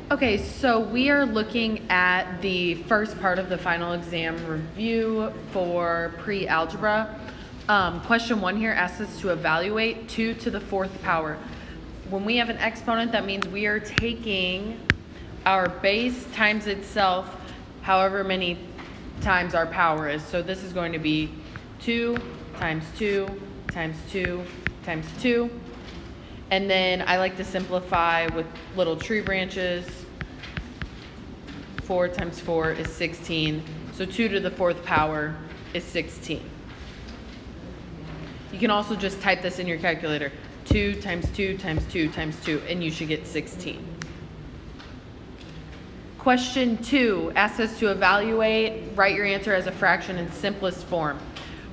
Okay, so we are looking at the first part of the final exam review for pre-algebra. Question 1 here asks us to evaluate 2 to the 4th power. When we have an exponent, that means we are taking our base times itself, however many times our power is. So this is going to be 2 times 2 times 2 times 2. And then I like to simplify with little tree branches. 4 times 4 is 16. So 2 to the 4th power is 16. You can also just type this in your calculator. 2 times 2 times 2 times 2, and you should get 16. Question 2 asks us to write your answer as a fraction in simplest form.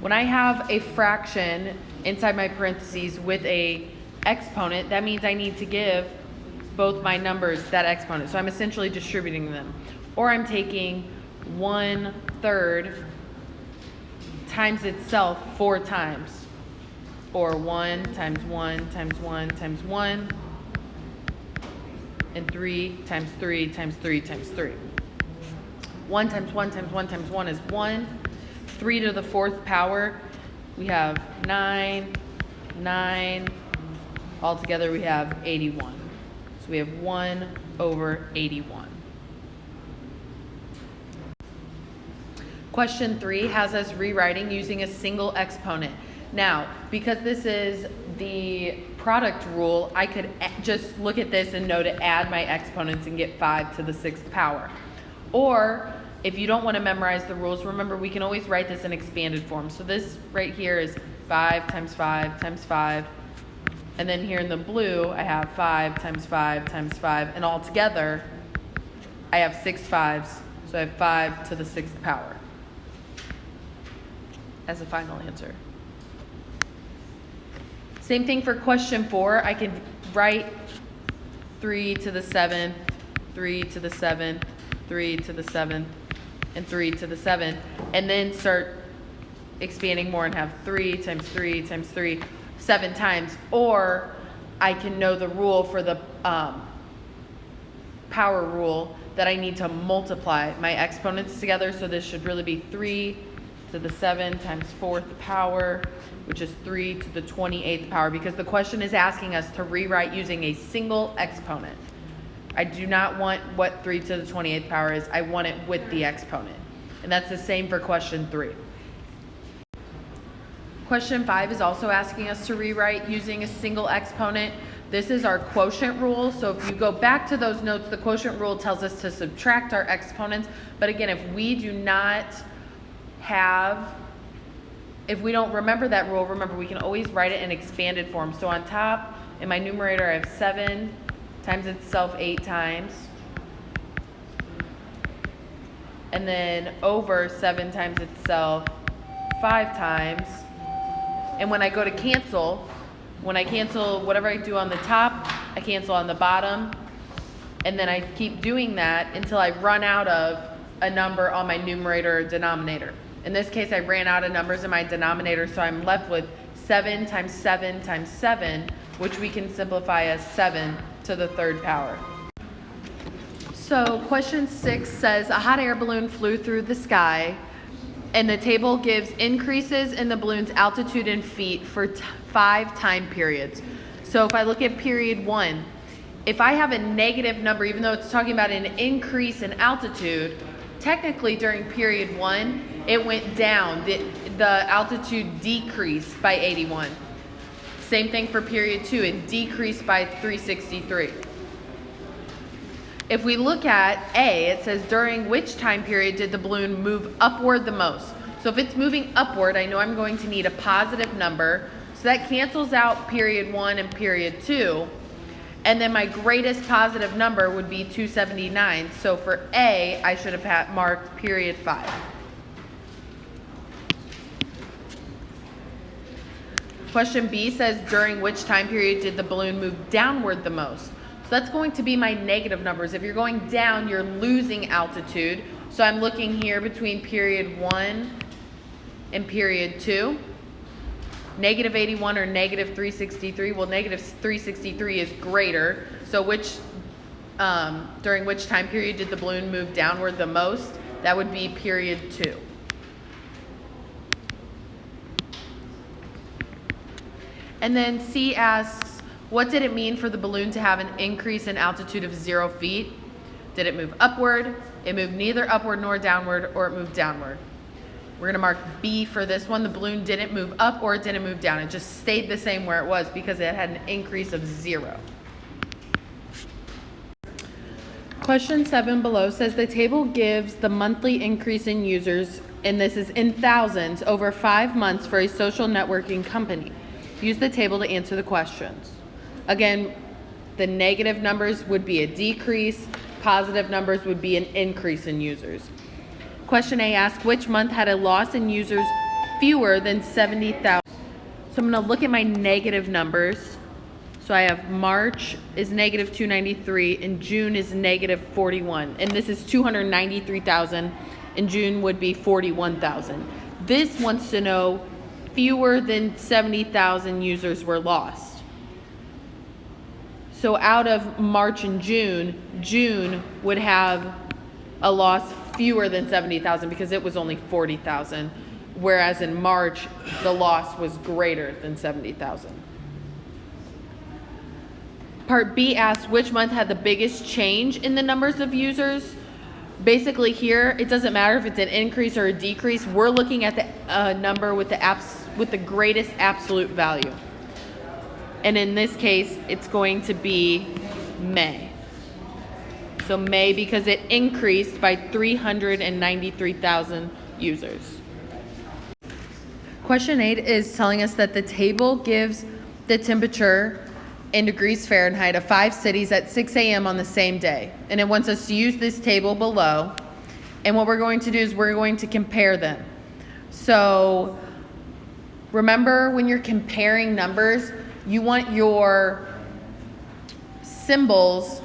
When I have a fraction inside my parentheses with a exponent, that means I need to give both my numbers that exponent. So I'm essentially distributing them. Or I'm taking 1/3 times itself 4 times. Or 1 times 1 times 1 times 1. And 3 times 3 times 3 times 3. 1 times 1 times 1 times 1 is 1. 3 to the 4th power, we have 9. Altogether we have 81. So we have 1 over 81. Question 3 has us rewriting using a single exponent. Now, because this is the product rule, I could just look at this and know to add my exponents and get 5 to the 6th power. Or, if you don't want to memorize the rules, remember we can always write this in expanded form. So this right here is 5 times 5 times 5. And then here in the blue, I have 5 times 5 times 5. And all together, I have 6 5s. So I have 5 to the 6th power as a final answer. Same thing for question 4. I can write 3 to the 7th, 3 to the 7th, 3 to the 7th, and 3 to the 7th. And then start expanding more and have 3 times 3 times 3, 7 times. Or I can know the rule for the power rule that I need to multiply my exponents together. So this should really be 3 to the 7 times 4th power, which is 3 to the 28th power, because the question is asking us to rewrite using a single exponent. I do not want what 3 to the 28th power is. I want it with the exponent. And that's the same for question 3. Question 5 is also asking us to rewrite using a single exponent. This is our quotient rule. So if you go back to those notes, the quotient rule tells us to subtract our exponents. But again, if we don't remember that rule, remember we can always write it in expanded form. So on top, in my numerator, I have 7 times itself 8 times. And then over 7 times itself 5 times. And when I go to cancel, when I cancel whatever I do on the top, I cancel on the bottom. And then I keep doing that until I run out of a number on my numerator or denominator. In this case, I ran out of numbers in my denominator, so I'm left with 7 times 7 times 7, which we can simplify as 7 to the 3rd power. So question 6 says, a hot air balloon flew through the sky, and the table gives increases in the balloon's altitude in feet for 5 time periods. So if I look at period 1, if I have a negative number, even though it's talking about an increase in altitude, technically during period 1, it went down. The altitude decreased by 81. Same thing for period 2, it decreased by 363. If we look at A, it says during which time period did the balloon move upward the most? So if it's moving upward, I know I'm going to need a positive number. So that cancels out period 1 and period 2. And then my greatest positive number would be 279. So for A, I should have marked period 5. Question B says, during which time period did the balloon move downward the most? So that's going to be my negative numbers. If you're going down, you're losing altitude. So I'm looking here between period 1 and period 2. Negative 81 or negative 363. Well, negative 363 is greater. So which during which time period did the balloon move downward the most? That would be period 2. And then C asks, what did it mean for the balloon to have an increase in altitude of 0 feet? Did it move upward? It moved neither upward nor downward, or it moved downward. We're going to mark B for this one. The balloon didn't move up or it didn't move down. It just stayed the same where it was because it had an increase of 0. Question 7 below says the table gives the monthly increase in users, and this is in thousands, over 5 months for a social networking company. Use the table to answer the questions. Again, the negative numbers would be a decrease, positive numbers would be an increase in users. Question A asks, which month had a loss in users fewer than 70,000? So I'm going to look at my negative numbers. So I have March is negative 293 and June is negative 41. And this is 293,000 and June would be 41,000. This wants to know fewer than 70,000 users were lost. So out of March and June, June would have a loss fewer than 70,000 because it was only 40,000, whereas in March, the loss was greater than 70,000. Part B asks, which month had the biggest change in the numbers of users? Basically here, it doesn't matter if it's an increase or a decrease. We're looking at the number with the greatest absolute value. And in this case, it's going to be May. So May, because it increased by 393,000 users. Question 8 is telling us that the table gives the temperature in degrees Fahrenheit of 5 cities at 6 a.m. on the same day. And it wants us to use this table below. And what we're going to do is we're going to compare them. So remember, when you're comparing numbers, you want your symbols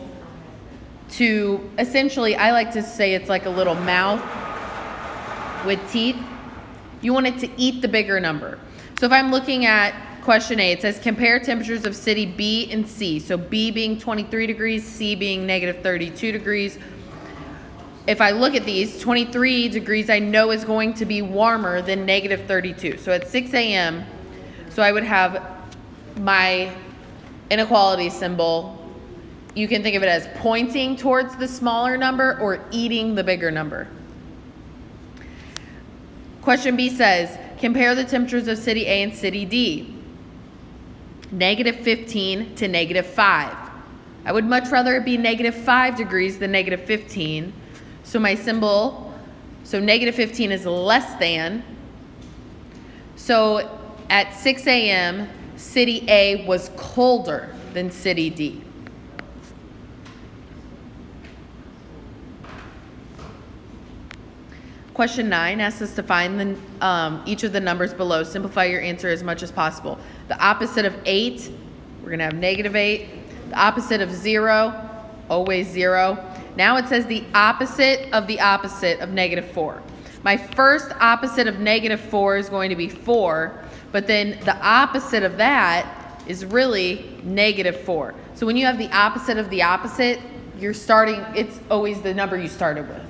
to essentially, I like to say it's like a little mouth with teeth. You want it to eat the bigger number. So if I'm looking at question A, it says compare temperatures of city B and C. So B being 23 degrees, C being negative 32 degrees. If I look at these, 23 degrees I know is going to be warmer than negative 32. So at 6 a.m., so I would have my inequality symbol. You can think of it as pointing towards the smaller number or eating the bigger number. Question B says, compare the temperatures of city A and city D. Negative 15 to negative 5. I would much rather it be negative 5 degrees than negative 15. So my symbol, so negative 15 is less than. So at 6 a.m., city A was colder than city D. Question 9 asks us to find each of the numbers below. Simplify your answer as much as possible. The opposite of 8, we're going to have negative 8. The opposite of 0, always 0. Now it says the opposite of negative 4. My first opposite of negative 4 is going to be 4, but then the opposite of that is really negative 4. So when you have the opposite of the opposite, it's always the number you started with.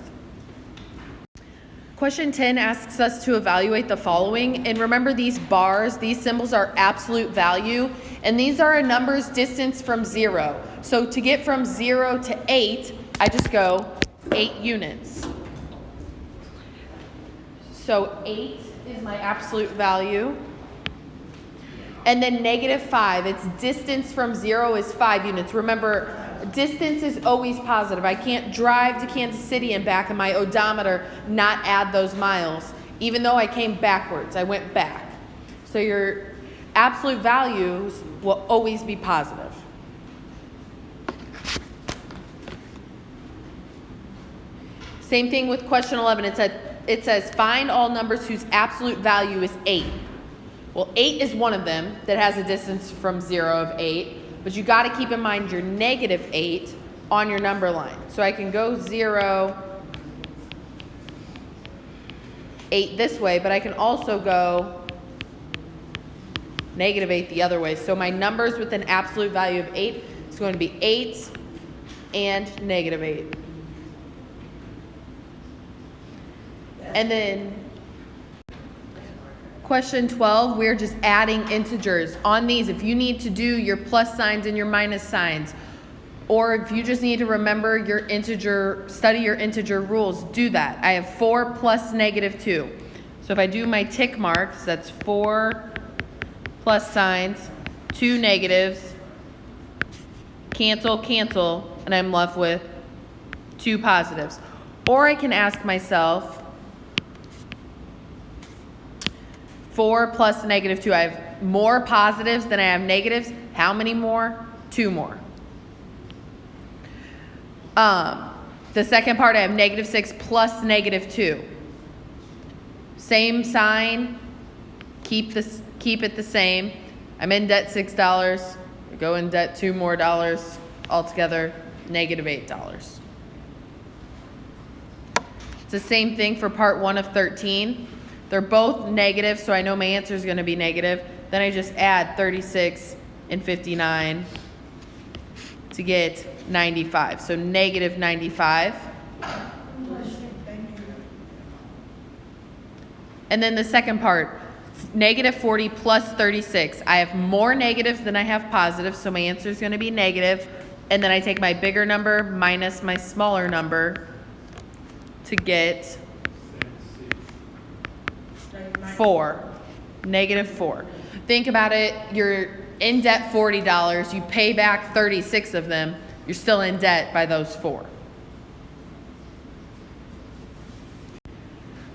Question 10 asks us to evaluate the following. And remember, these bars, these symbols are absolute value, and these are a number's distance from 0. So to get from 0 to 8, I just go 8 units. So 8 is my absolute value. And then negative 5, its distance from 0 is 5 units. Remember, distance is always positive. I can't drive to Kansas City and back in my odometer not add those miles. Even though I came backwards, I went back. So your absolute values will always be positive. Same thing with question 11. It says find all numbers whose absolute value is 8. Well, 8 is one of them that has a distance from 0 of 8. But you got to keep in mind your negative 8 on your number line. So I can go 0, 8 this way, but I can also go negative 8 the other way. So my numbers with an absolute value of 8 is going to be 8, and negative 8. And then question 12, we're just adding integers. On these, if you need to do your plus signs and your minus signs, or if you just need to remember your integer, study your integer rules, do that. I have 4 plus negative 2. So if I do my tick marks, that's 4 plus signs, 2 negatives, cancel, cancel, and I'm left with 2 positives. Or I can ask myself, 4 plus negative 2. I have more positives than I have negatives. How many more? 2 more. The second part, I have negative 6 plus negative 2. Same sign, keep it the same. I'm in debt $6. I go in debt $2 more, altogether negative $8. It's the same thing for part 1 of 13. They're both negative, so I know my answer is going to be negative. Then I just add 36 and 59 to get 95. So negative 95. And then the second part, negative 40 plus 36. I have more negatives than I have positives, so my answer is going to be negative. And then I take my bigger number minus my smaller number to get 4. Negative 4. Think about it. You're in debt $40. You pay back 36 of them. You're still in debt by those 4.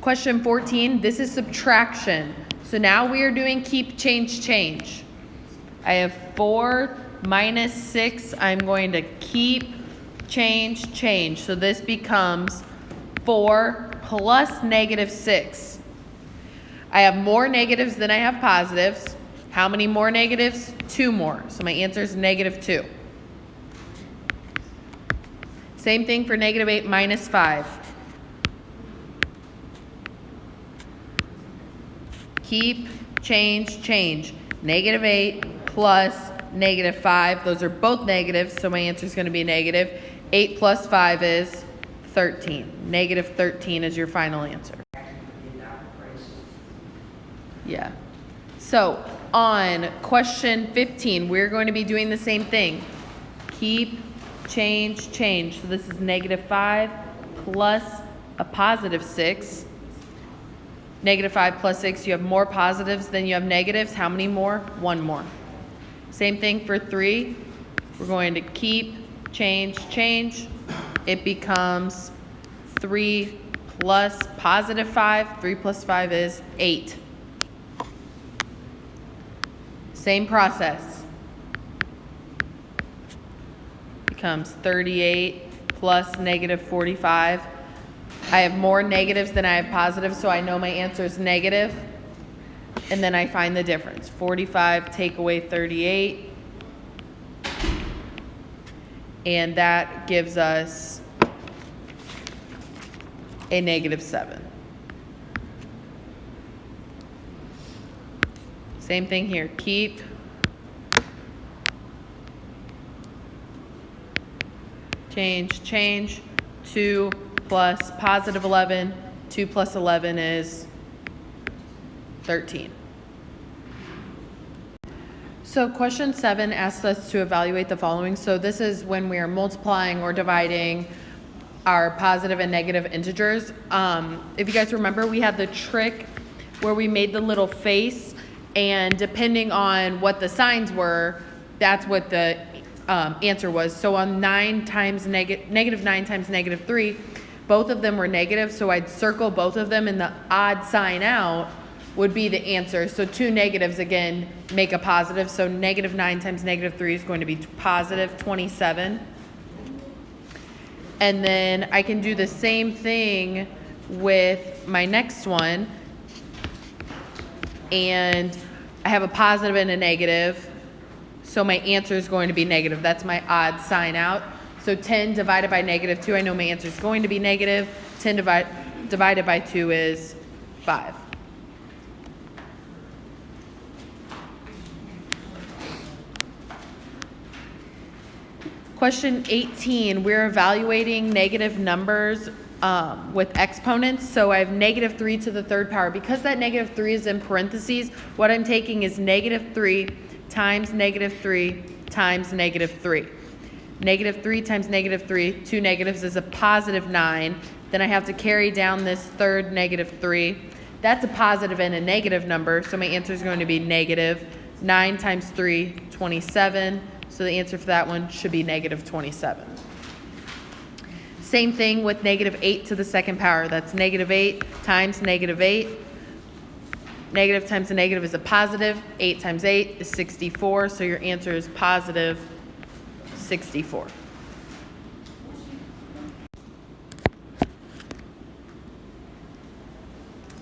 Question 14. This is subtraction. So now we are doing keep, change, change. I have 4 minus 6. I'm going to keep, change, change. So this becomes 4 plus negative 6. I have more negatives than I have positives. How many more negatives? 2 more. So my answer is negative 2. Same thing for negative 8 minus 5. Keep, change, change. Negative 8 plus negative 5. Those are both negatives, so my answer is going to be negative. 8 plus 5 is 13. Negative 13 is your final answer. Yeah. So on question 15, we're going to be doing the same thing. Keep, change, change. So this is negative 5 plus a positive 6. Negative 5 plus 6, you have more positives than you have negatives. How many more? 1 more. Same thing for 3. We're going to keep, change, change. It becomes 3 plus positive 5. 3 plus 5 is 8. Same process. Becomes 38 plus negative 45. I have more negatives than I have positives, so I know my answer is negative. And then I find the difference. 45 take away 38. And that gives us a negative 7. Same thing here. Keep, change, change. 2 plus positive 11. 2 plus 11 is 13. So question 7 asks us to evaluate the following. So this is when we are multiplying or dividing our positive and negative integers. If you guys remember, we had the trick where we made the little face, and depending on what the signs were, that's what the answer was. So on negative 9 times negative 3, both of them were negative, so I'd circle both of them, and the odd sign out would be the answer. So 2 negatives, again, make a positive. So negative 9 times negative 3 is going to be positive 27. And then I can do the same thing with my next one. And I have a positive and a negative. So my answer is going to be negative. That's my odd sign out. So 10 divided by negative 2, I know my answer is going to be negative. 10 divided by 2 is 5. Question 18, we're evaluating negative numbers with exponents. So I have negative 3 to the third power. Because that negative 3 is in parentheses, what I'm taking is negative 3 times negative 3 times negative 3. Negative 3 times negative 3, two negatives is a positive 9. Then I have to carry down this third negative 3. That's a positive and a negative number, so my answer is going to be negative 9 times 3, 27. So the answer for that one should be negative 27. Same thing with negative 8 to the second power. That's negative 8 times negative 8. Negative times a negative is a positive. 8 times 8 is 64, so your answer is positive 64.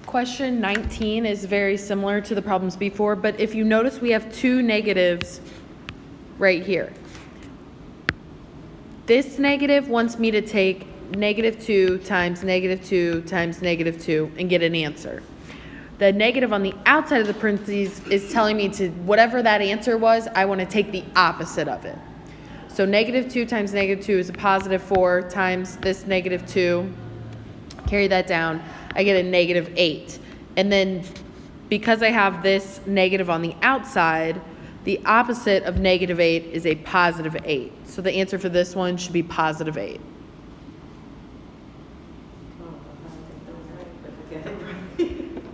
Question 19 is very similar to the problems before, but if you notice we have two negatives right here. This negative wants me to take negative 2 times negative 2 times negative 2 and get an answer. The negative on the outside of the parentheses is telling me to, whatever that answer was, I want to take the opposite of it. So negative 2 times negative 2 is a positive 4 times this negative 2. Carry that down. I get a negative 8. And then because I have this negative on the outside, the opposite of negative 8 is a positive 8. So the answer for this one should be positive 8.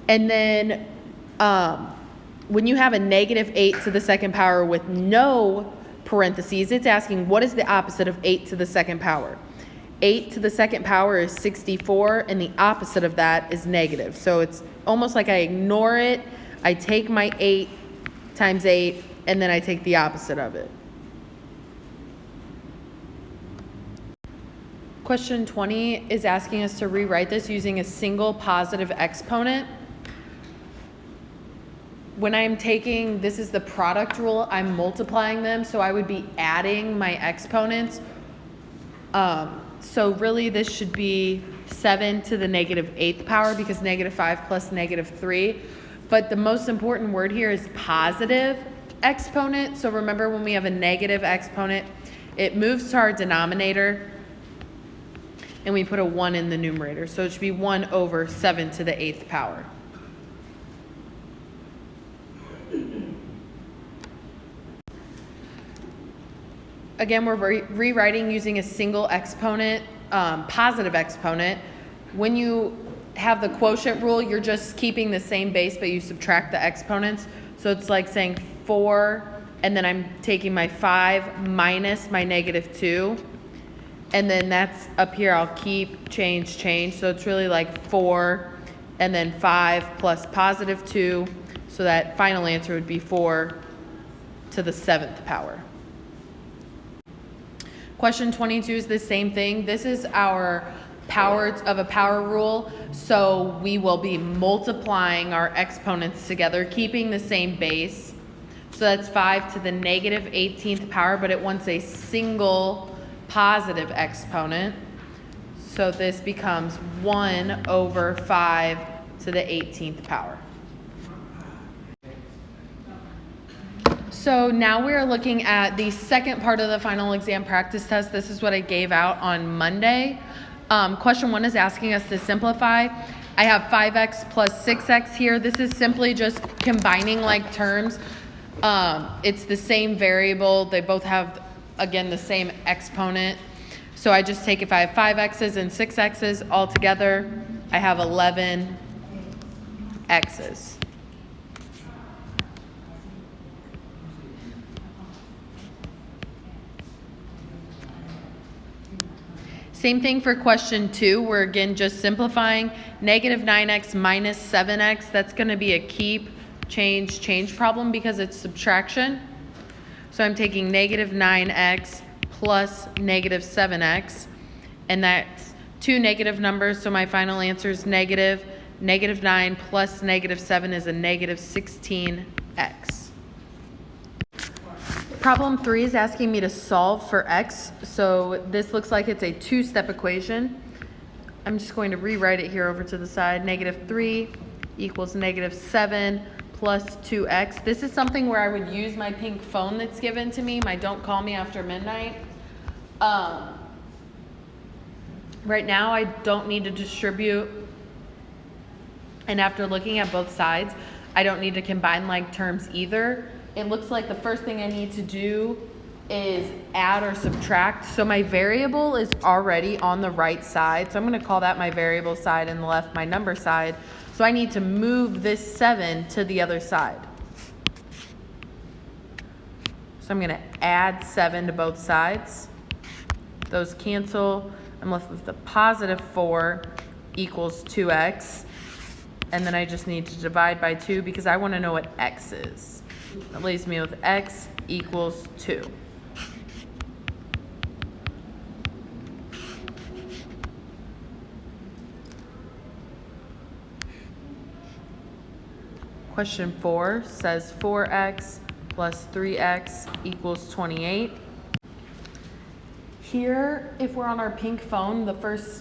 And then when you have a negative 8 to the second power with no parentheses, it's asking what is the opposite of 8 to the second power. 8 to the second power is 64, and the opposite of that is negative. So it's almost like I ignore it. I take my 8 times 8, and then I take the opposite of it. Question 20 is asking us to rewrite this using a single positive exponent. When I'm taking, this is the product rule, I'm multiplying them, so I would be adding my exponents. So really this should be 7 to the negative 8th power because negative 5 plus negative 3. But the most important word here is positive exponent. So remember when we have a negative exponent, it moves to our denominator and we put a 1 in the numerator. So it should be 1 over 7 to the 8th power. Again, we're rewriting using a single exponent, positive exponent. When you have the quotient rule, you're just keeping the same base, but you subtract the exponents. So it's like saying 4, and then I'm taking my 5 minus my negative 2. And then that's up here, I'll keep, change. So it's really like 4, and then 5 plus positive 2. So that final answer would be 4 to the 7th power. Question 22 is the same thing. This is our powers of a power rule. So we will be multiplying our exponents together, keeping the same base. So that's 5 to the negative 18th power, but it wants a single positive exponent. So this becomes 1 over 5 to the 18th power. So now we're looking at the second part of the final exam practice test. This is what I gave out on Monday. Question 1 is asking us to simplify. I have 5x plus 6x here. This is simply just combining like terms. It's the same variable. They both have, again, the same exponent. So I just take, if I have 5x's and 6x's all together, I have 11x's. Same thing for question 2. We're again just simplifying. Negative 9x minus 7x. That's going to be a keep, change problem because it's subtraction. So I'm taking negative 9x plus negative 7x. And that's two negative numbers. So my final answer is negative. Negative 9 plus negative 7 is a negative 16x. Problem 3 is asking me to solve for x. So this looks like it's a two-step equation. I'm just going to rewrite it here over to the side. Negative 3 equals negative 7 plus 2x. This is something where I would use my pink phone that's given to me, my don't call me after midnight. Right now I don't need to distribute, and after looking at both sides, I don't need to combine like terms either. It looks like the first thing I need to do is add or subtract. So my variable is already on the right side, so I'm going to call that my variable side and the left my number side. So I need to move this 7 to the other side. So I'm going to add 7 to both sides. Those cancel. I'm left with the positive 4 equals 2x. And then I just need to divide by 2 because I want to know what x is. That leaves me with x equals 2. Question 4 says 4x plus 3x equals 28. Here, if we're on our pink phone,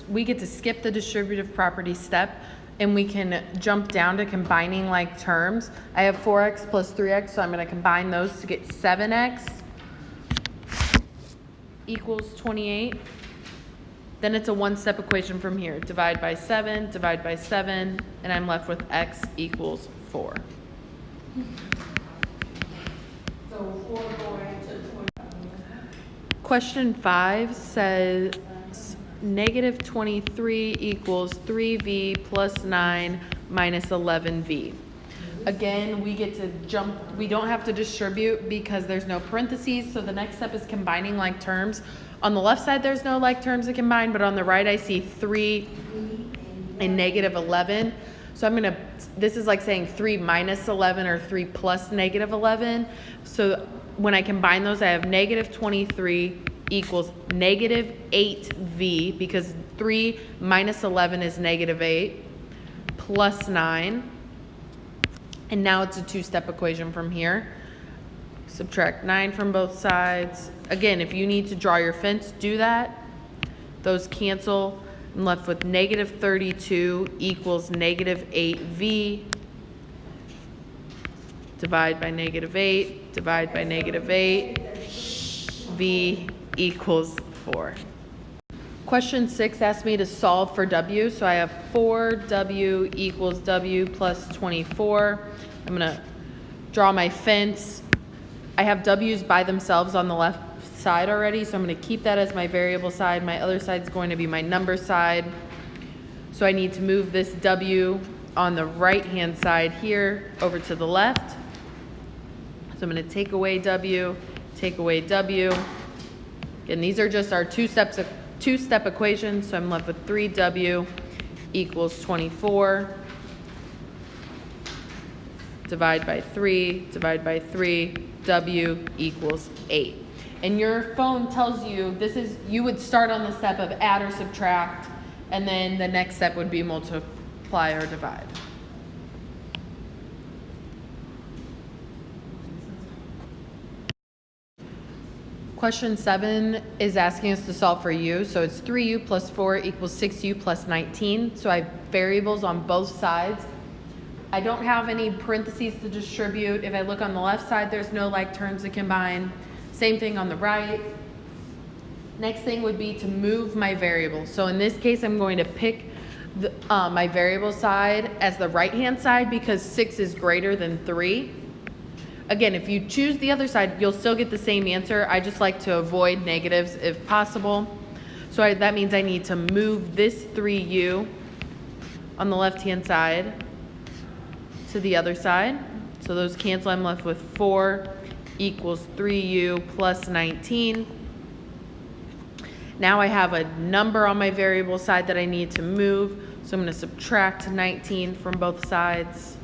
we get to skip the distributive property step and we can jump down to combining like terms. I have 4x plus 3x, so I'm going to combine those to get 7x equals 28. Then it's a one-step equation from here. Divide by 7, and I'm left with x equals 4. So 4 going to 20. Question 5 says negative 23 equals 3v plus 9 minus 11v. Again, we get to jump, we don't have to distribute because there's no parentheses, so the next step is combining like terms. On the left side, there's no like terms to combine, but on the right, I see 3 and negative 11. So this is like saying 3 minus 11 or 3 plus negative 11. So when I combine those, I have negative 23 equals negative 8v, because 3 minus 11 is negative 8, plus 9. And now it's a two-step equation from here. Subtract 9 from both sides. Again, if you need to draw your fence, do that. Those cancel. I'm left with negative 32 equals negative 8v. Divide by negative 8. Divide by negative 8. V equals 4. Question 6 asked me to solve for W. So I have 4W equals W plus 24. I'm going to draw my fence. I have W's by themselves on the left side already, so I'm going to keep that as my variable side. My other side is going to be my number side. So I need to move this W on the right-hand side here over to the left. So I'm going to take away W, take away W. Again, these are just our two-step equations, so I'm left with 3W equals 24. Divide by 3, divide by 3, W equals 8. And your phone tells you you would start on the step of add or subtract, and then the next step would be multiply or divide. Question 7 is asking us to solve for u. So it's 3u plus 4 equals 6u plus 19. So I have variables on both sides. I don't have any parentheses to distribute. If I look on the left side, there's no like terms to combine. Same thing on the right. Next thing would be to move my variable. So in this case, I'm going to pick my variable side as the right-hand side because 6 is greater than 3. Again, if you choose the other side, you'll still get the same answer. I just like to avoid negatives if possible. So that means I need to move this 3u on the left-hand side to the other side. So those cancel. I'm left with 4 equals 3u plus 19. Now I have a number on my variable side that I need to move. So I'm going to subtract 19 from both sides.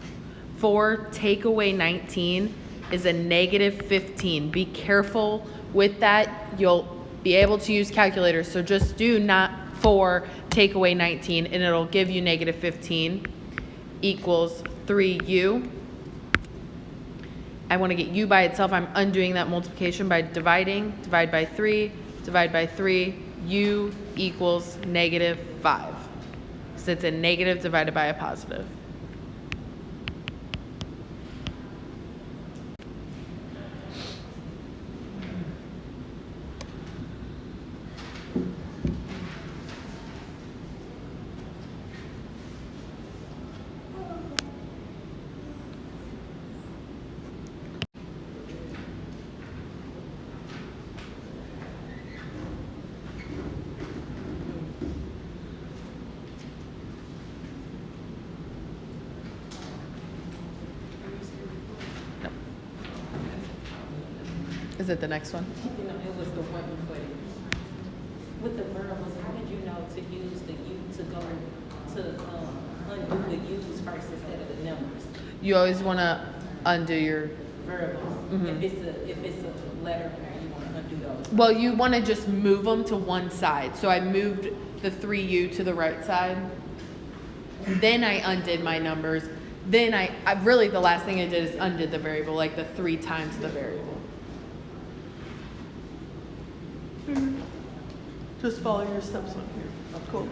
4 take away 19 is a negative 15. Be careful with that. You'll be able to use calculators. So just do not 4 take away 19 and it'll give you negative 15 equals 3u. I want to get u by itself. I'm undoing that multiplication by dividing. Divide by 3, divide by 3. U equals negative 5. So it's a negative divided by a positive. Is it the next one? You know, it was the one before it. With the variables, how did you know to use the U to go to undo the U's first instead of the numbers? You always want to undo your. Variables. Mhm. If it's a letter in there, you want to undo those. Well, you want to just move them to one side. So I moved the 3U to the right side. Then I undid my numbers. Then I really, the last thing I did is undid the variable, like the 3 times the variable. Just follow your steps on here. Cool.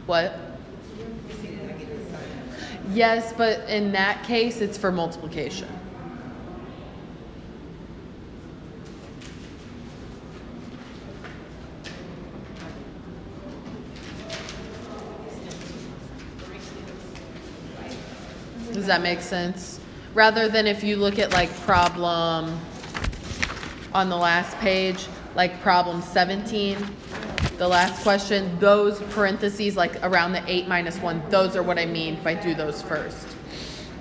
What? Yes, but in that case, it's for multiplication. Does that make sense? Rather than if you look at like problem on the last page, like problem 17, the last question, those parentheses like around the 8 minus 1, those are what I mean if I do those first.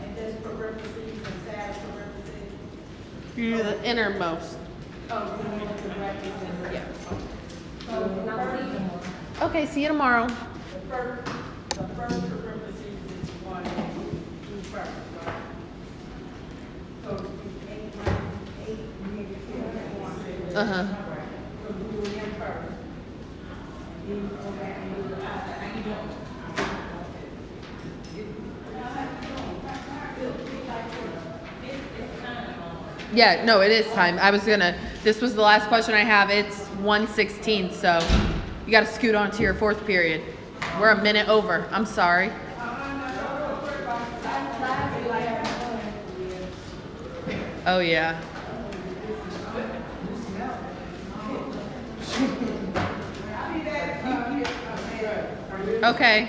And this parentheses and sad parentheses. You do the innermost. Oh, the one with the brackets and the. Yeah. So the Okay, see you tomorrow. first parentheses is 1 and 2 first, right? So it's 8 minus 8, you need to get 1. Uh-huh. So do it in first. Then you go back and do the other. Yeah, no, it is time. This was the last question I have. It's 1:16, so you gotta scoot on to your 4th period. We're a minute over. I'm sorry. Oh, yeah. Okay.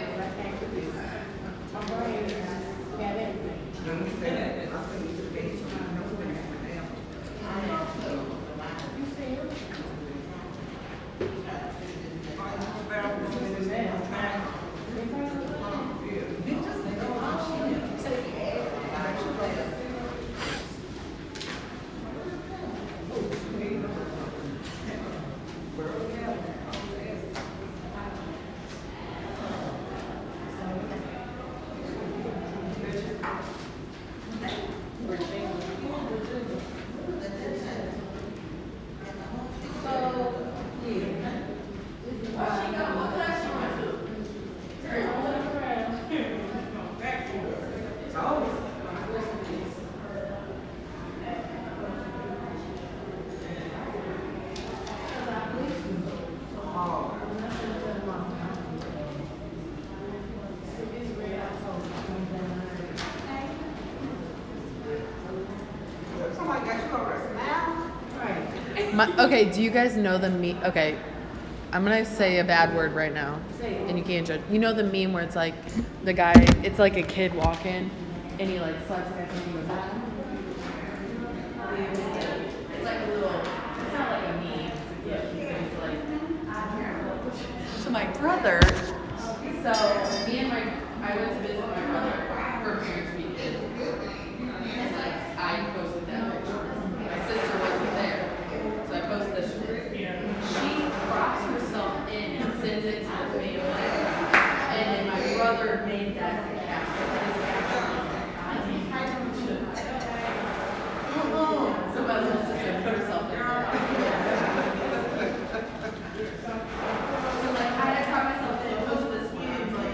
Okay, do you guys know the meme? Okay, I'm gonna say a bad word right now, and you can't judge. You know the meme where it's like the guy, it's like a kid walking, and he like slides the guy's and he goes, it's like a little, it's not like a meme, it's like, so my brother, so me and I went to visit my brother for Parents Weekend, and like I posted that picture. My sister wasn't there. So I post this one. She crops herself in and sends it to the family. And then my brother made that caption. So my little sister put herself in there. She was like, I had to crop myself in and post this one. It's like,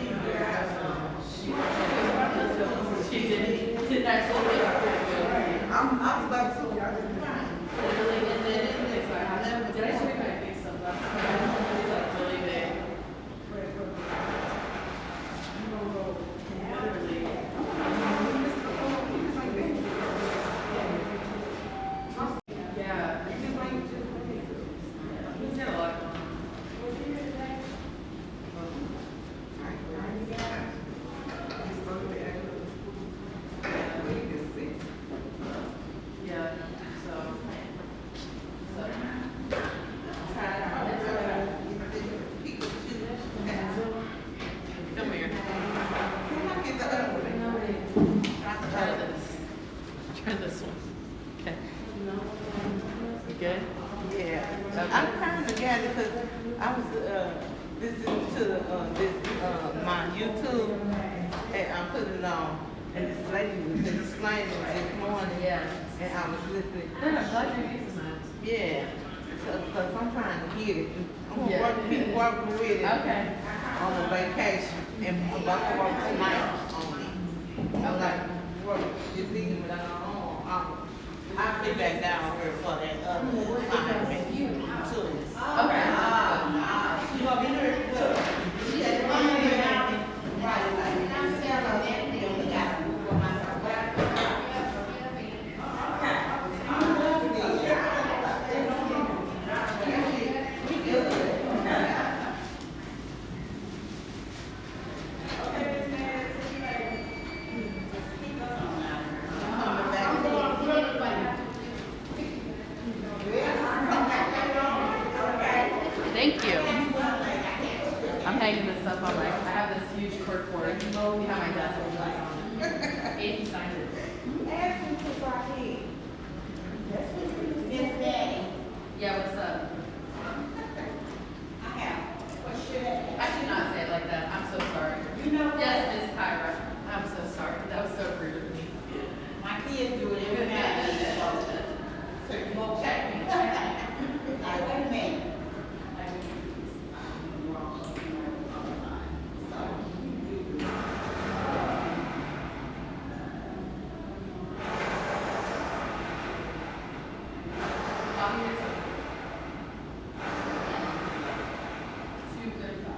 she didn't actually make it. I was about to. Literally, and then so I have them. Did I show you my big stuff last time? It's like really big. I'm trying to get it because I was listening to my YouTube and I put it on and this lady was explaining this morning Yeah. and I was listening. Good, I'm glad you're using that. Yeah, so because I'm trying to get it. I'm gonna Yeah. keep working with it Okay. on a vacation and I'm about to work tonight on it. I'm like work this evening, but I'll be back down here for that assignment too. Okay. You gonna be here too? Yeah, I'm here. Right, like, Thank you. I'm hanging this up on my, I have this huge corkboard behind my desk. Aiden signed it. Yeah, what's up? I should not say it like that. I'm so sorry. You know what? Yes, Miss Tyra. I'm so sorry. That was so rude of me. My kids do it every night. So you go check me. Like, wait a minute. Bobby, it's okay. 2:35.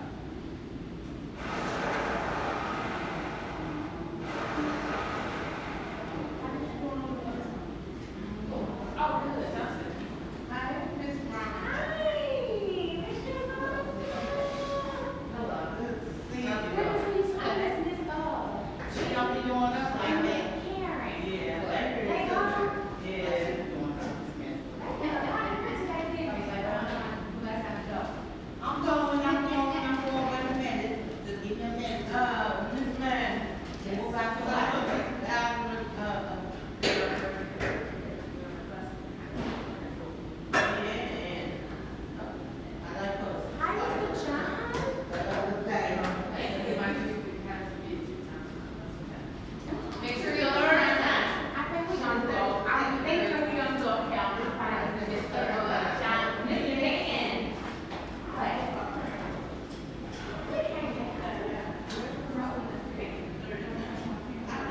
Oh, really? That's good. Hi, Miss Brown. Hello. Good to see you. She don't be doing us like that. Yeah, thank you. Yeah. I'm going, wait a minute. Just give me a minute. Miss Man. We'll back to life. Make sure you learn. I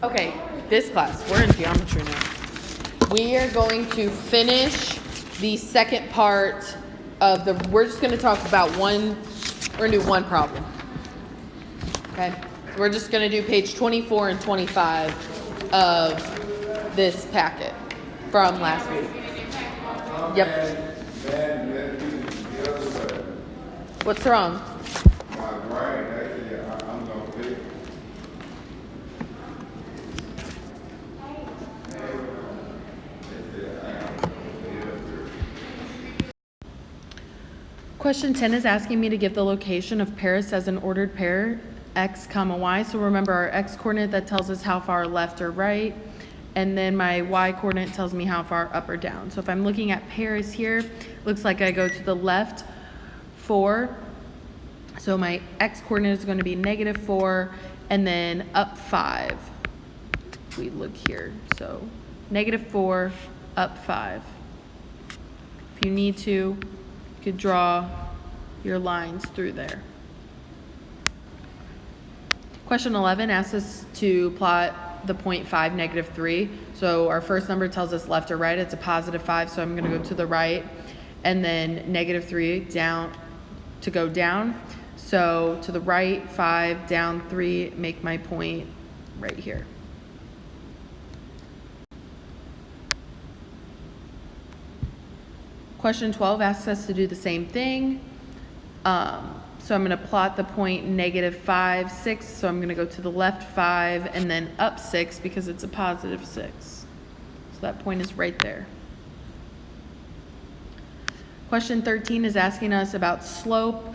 Okay, this class, we're in geometry now. We are going to finish the second part of we're just going to talk about we're going to do one problem. Okay? We're just going to do page 24 and 25 of this packet from last week. Yep. What's wrong? Question 10 is asking me to give the location of Paris as an ordered pair, x comma y. So remember our x coordinate that tells us how far left or right, and then my y coordinate tells me how far up or down. So if I'm looking at Paris here, looks like I go to the left 4. So my x coordinate is going to be -4, and then up 5. If we look here, so -4, up 5. If you need to, you could draw your lines through there. Question 11 asks us to plot the point 5, -3. So our first number tells us left or right. It's a +5, so I'm going to go to the right, and then -3 down to go down. So to the right 5, down 3, make my point right here. Question 12 asks us to do the same thing. So I'm going to plot the point -5, 6. So I'm going to go to the left 5 and then up 6 because it's a +6. So that point is right there. Question 13 is asking us about slope.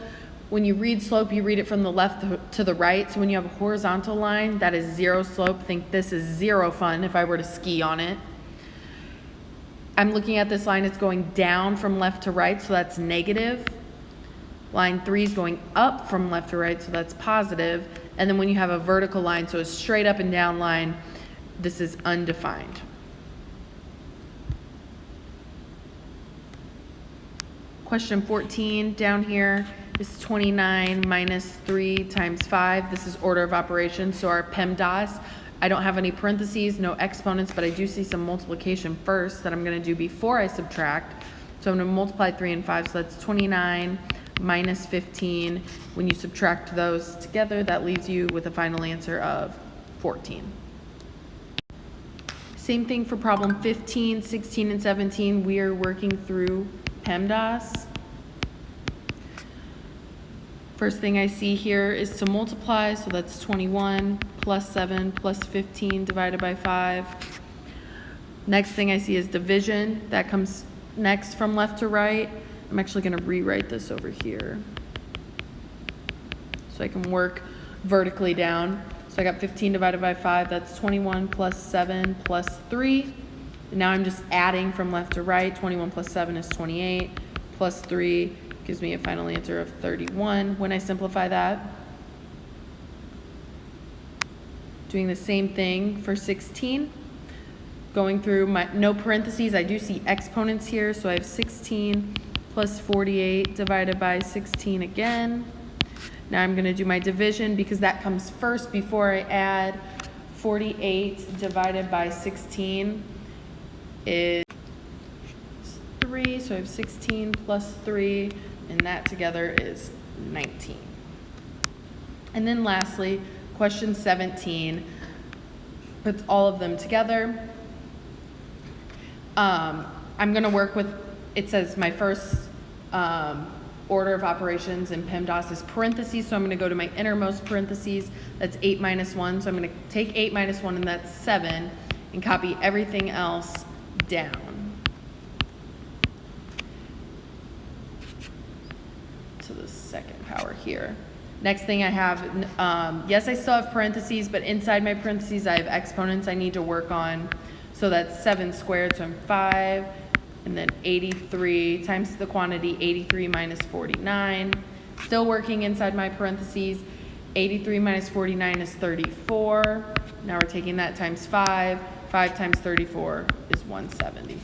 When you read slope, you read it from the left to the right. So when you have a horizontal line, that is 0 slope. Think this is 0 fun if I were to ski on it. I'm looking at this line, it's going down from left to right, so that's negative. Line 3 is going up from left to right, so that's positive. And then when you have a vertical line, so a straight up and down line, this is undefined. Question 14 down here is 29 minus 3 times 5. This is order of operations, so our PEMDAS. I don't have any parentheses, no exponents, but I do see some multiplication first that I'm going to do before I subtract. So I'm going to multiply 3 and 5, so that's 29 minus 15. When you subtract those together, that leaves you with a final answer of 14. Same thing for problem 15, 16, and 17. We are working through PEMDAS. First thing I see here is to multiply, so that's 21 plus 7 plus 15 divided by 5. Next thing I see is division. That comes next from left to right. I'm actually going to rewrite this over here so I can work vertically down. So I got 15 divided by 5. That's 21 plus 7 plus 3. And now I'm just adding from left to right. 21 plus 7 is 28 plus 3 gives me a final answer of 31 when I simplify that. Doing the same thing for 16. Going through my, no parentheses, I do see exponents here, so I have 16 plus 48 divided by 16 again. Now I'm going to do my division because that comes first before I add. 48 divided by 16 is 3, so I have 16 plus 3, and that together is 19. And then lastly, question 17 puts all of them together. I'm going to work with, it says my first order of operations in PEMDAS is parentheses, so I'm going to go to my innermost parentheses. That's 8 minus 1, so I'm going to take 8 minus 1, and that's 7, and copy everything else down. To the second power here. Next thing I have, yes, I still have parentheses, but inside my parentheses I have exponents I need to work on. So that's 7 squared, so I'm 5, and then 83 times the quantity 83 minus 49. Still working inside my parentheses. 83 minus 49 is 34. Now we're taking that times 5. 5 times 34 is 170.